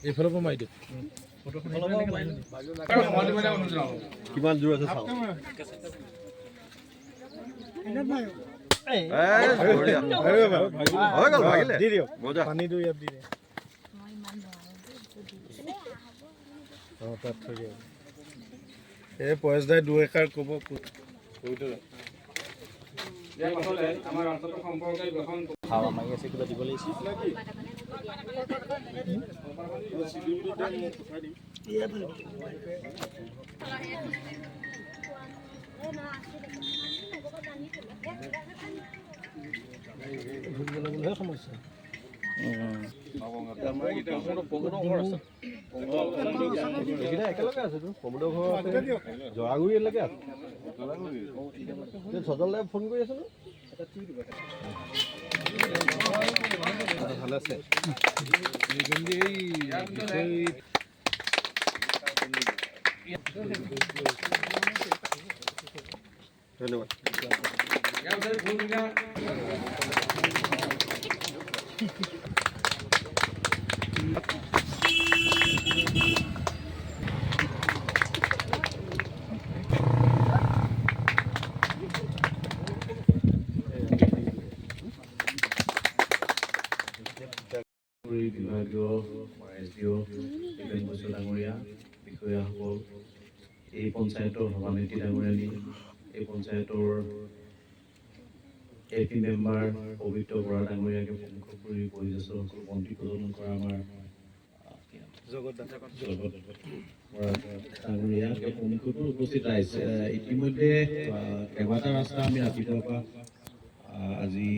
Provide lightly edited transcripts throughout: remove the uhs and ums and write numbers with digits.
এইফালৰ পৰা মাৰি দিওঁ কিমান দূৰ আছে চাওঁ পানী দিওঁ ইয়াত দি দে তাত থৈ দিয়ক এই পৰেশদাই 2 একাৰ ক'ব আমাৰ অঞ্চলৰ সম্পৰ্কে গ্ৰহণ খাৱা মাৰি আছে কিবা দিব লাগিছিল সমস্যা একেলগে আছে কমুদৰ ঘৰ আছে জৰাগুৰি এলেকে আছে সজলদাই ফোন কৰি আছে ভালে আছে ধন্যবাদ বিভাগীয় এছডিঅ ডাঙৰীয়া বিষয়াসকল এই পঞ্চায়তৰ সভানেত্ৰী ডাঙৰীয়ানী এই পঞ্চায়তৰ এপি মেম্বাৰ পবিত্ৰ বৰা ডাঙৰীয়াকে প্ৰমুখ কৰি বয়োজ্যেষ্ঠসকল মন্ত্ৰী প্ৰদান কৰা আমাৰ জগত ডাঙৰীয়াকে প্ৰমুখতো উপস্থিত আহিছে ইতিমধ্যে কেইবাটা ৰাস্তা আমি ৰাতিপুৱাৰ পৰা আজি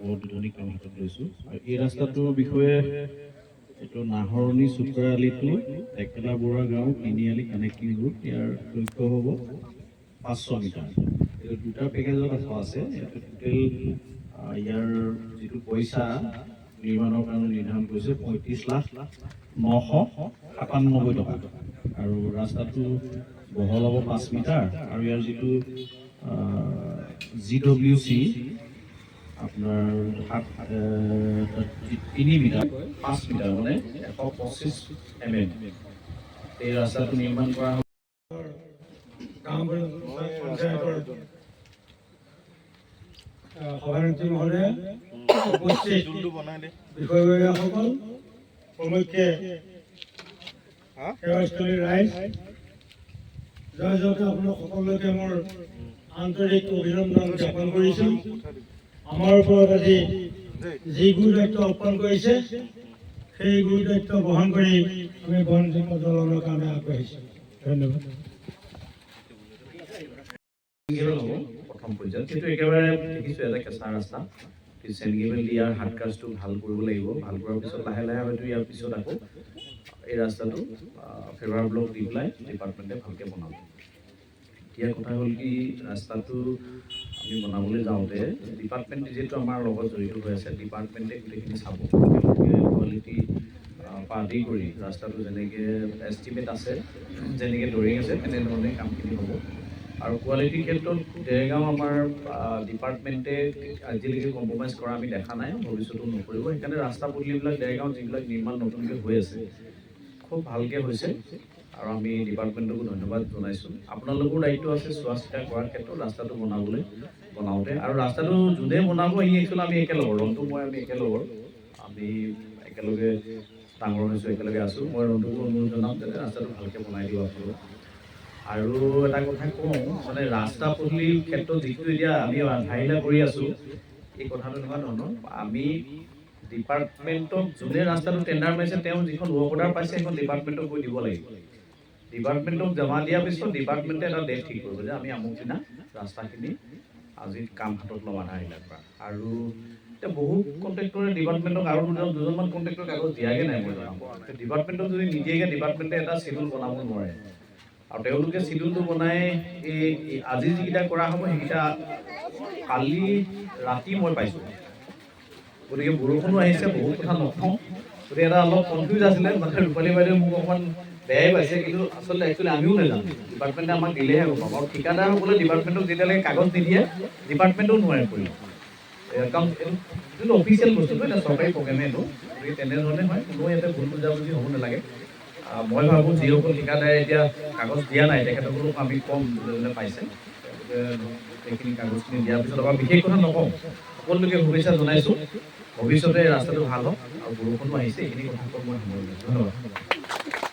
বৰ দুধনি কাম হাতত লৈছোঁ আৰু এই ৰাস্তাটোৰ বিষয়ে এইটো নাহৰণি চুকৰা আলিটো টেকেলা বৰা গাঁও তিনিআলি কানেক্টিং ৰোড ইয়াৰ দৈৰ্ঘ্য হ'ব 500 মিটাৰ এইটো দুটা পেকেজত আছে এইটো টোটেল ইয়াৰ যিটো পইচা নিৰ্মাণৰ কাৰণে নিৰ্ধাৰণ কৰিছে 35,997,000 টকা আৰু ৰাস্তাটো বহল হ'ব 5 মিটাৰ আৰু ইয়াৰ যিটো GWC আপনাৰ 3 মিটাৰ 5 মিটাৰ মানে 125 mm এই ৰাস্তাটো নিৰ্মাণ কৰা সভানেত্ৰী মহোদয় উপস্থিত বিষয়ববীয়াসকল প্ৰমুখ্যে সেৱাস্থলীৰ ৰাইজ জয় জয়তে আপোনালোক সকলোকে মোৰ আন্তৰিক অভিনন্দন জ্ঞাপন কৰিছোঁ আমাৰ ওপৰত আজি যি গুৰু দায়িত্ব অৰ্পণ কৰিছে সেই গুৰু দায়িত্ব বহন কৰি আমি বন জ্বলনৰ কাৰণে আগবাঢ়িছোঁ ধন্যবাদ প্ৰথম পৰ্যায়ত কিন্তু একেবাৰে দেখিছোঁ এটা কেঁচা ৰাস্তা চেনগিভেল ইয়াৰ হাত কাজটো ভাল কৰিব লাগিব ভাল কৰাৰ পিছত লাহে লাহে হয়তো ইয়াৰ পিছত আকৌ এই ৰাস্তাটো ফেভাৰ ব্লক দি পেলাই ডিপাৰ্টমেণ্টে ভালকৈ বনাব এতিয়া কথা হ'ল কি ৰাস্তাটো আমি বনাবলৈ যাওঁতে ডিপাৰ্টমেণ্ট যিহেতু আমাৰ লগত জড়িত হৈ আছে ডিপাৰ্টমেণ্টে গোটেইখিনি চাব কোৱালিটি পাৰ্টি কৰি ৰাস্তাটো যেনেকৈ এষ্টিমেট আছে যেনেকৈ ড্ৰয়িং আছে তেনেধৰণে কামখিনি হ'ব আৰু কোৱালিটিৰ ক্ষেত্ৰত দেৰগাঁও আমাৰ ডিপাৰ্টমেণ্টে আজিলৈকে কম্প্ৰমাইজ কৰা আমি দেখা নাই ভৱিষ্যতো নকৰিব সেইকাৰণে ৰাস্তা পদূলিবিলাক দেৰগাঁও যিবিলাক নিৰ্মাণ নতুনকৈ হৈ আছে খুব ভালকৈ হৈছে আৰু আমি ডিপাৰ্টমেণ্টকো ধন্যবাদ জনাইছোঁ আপোনালোকৰ দায়িত্ব আছে চোৱা চিতা কৰাৰ ক্ষেত্ৰত ৰাস্তাটো বনাওঁতে আৰু ৰাস্তাটো যোনে বনাব সি একচুৱেলি আমি একেলগৰ ৰন্তু মই আমি একেলগৰ আমি একেলগে ডাঙৰ হৈছোঁ একেলগে আছোঁ মই ৰন্তুকো অনুৰোধ জনাম যাতে ৰাস্তাটো ভালকৈ বনাই দিওঁ আপোনালোক আৰু এটা কথা কওঁ মানে ৰাস্তা পদূলিৰ ক্ষেত্ৰত যিটো এতিয়া আমি ধাৰিলা কৰি আছোঁ এই কথাটো এনেকুৱা ধৰণৰ আমি ডিপাৰ্টমেণ্টক যোনে ৰাস্তাটো টেণ্ডাৰ মাৰিছে তেওঁ যিখন ৱৰ্ক অৰ্ডাৰ পাইছে সেইখন ডিপাৰ্টমেণ্টক গৈ দিব লাগিব ডিপাৰ্টমেণ্টক জমা দিয়াৰ পিছত ডিপাৰ্টমেণ্টে এটা ডেট ঠিক কৰিব যে আমি আমুক দিনা ৰাস্তাখিনি আজি কাম হাতত ল'ম আধাৰিলাৰ পৰা আৰু এতিয়া বহুত কণ্ট্ৰেক্টৰে ডিপাৰ্টমেণ্টক আৰু দুজনমান কণ্ট্ৰেক্টৰ কাগজ দিয়াগৈ নাই মই জনাব ডিপাৰ্টমেণ্টক যদি নিদিয়েগৈ ডিপাৰ্টমেণ্টে এটা চিডিউল বনাব নোৱাৰে আৰু তেওঁলোকে চিডিউলটো বনাই এই আজি যিকেইটা কৰা হ'ব সেইকেইটা কালি ৰাতি মই পাইছোঁ গতিকে বৰষুণো আহিছে বহুত কথা নকওঁ গতিকে এটা অলপ কনফিউজ আছিলে মানে ৰূপালী বাইদেৱে মোক অকণমান বেয়াই পাইছে কিন্তু আচলতে একচুৱেলি আমিও নাজানো ডিপাৰ্টমেণ্টে আমাক দিলেহে গম পাম আৰু ঠিকাদাৰসকলে ডিপাৰ্টমেণ্টক যেতিয়ালৈকে কাগজ নিদিয়ে ডিপাৰ্টমেণ্টেও নোৱাৰে কৰিব কাৰণ এইটো অফিচিয়েল বস্তুটো এটা চৰকাৰী প্ৰগ্ৰেমে এইটো গতিকে তেনেধৰণে হয়, কোনো ইয়াতে ভুল বুজাবুজি হ'ব নালাগে। মই ভাবোঁ যিসকল ঠিকাদাৰে এতিয়া কাগজ দিয়া নাই তেখেতসকলক আমি কম যোনে পাইছে, গতিকে সেইখিনি কাগজখিনি দিয়াৰ পিছত আমাৰ বিশেষ কথা নকওঁ, সকলোকে শুভেচ্ছা জনাইছোঁ। ভৱিষ্যতে ৰাস্তাটো ভাল হওক আৰু বৰষুণো আহিছে, এইখিনি কথা কৈ মই সামৰিছোঁ। ধন্যবাদ।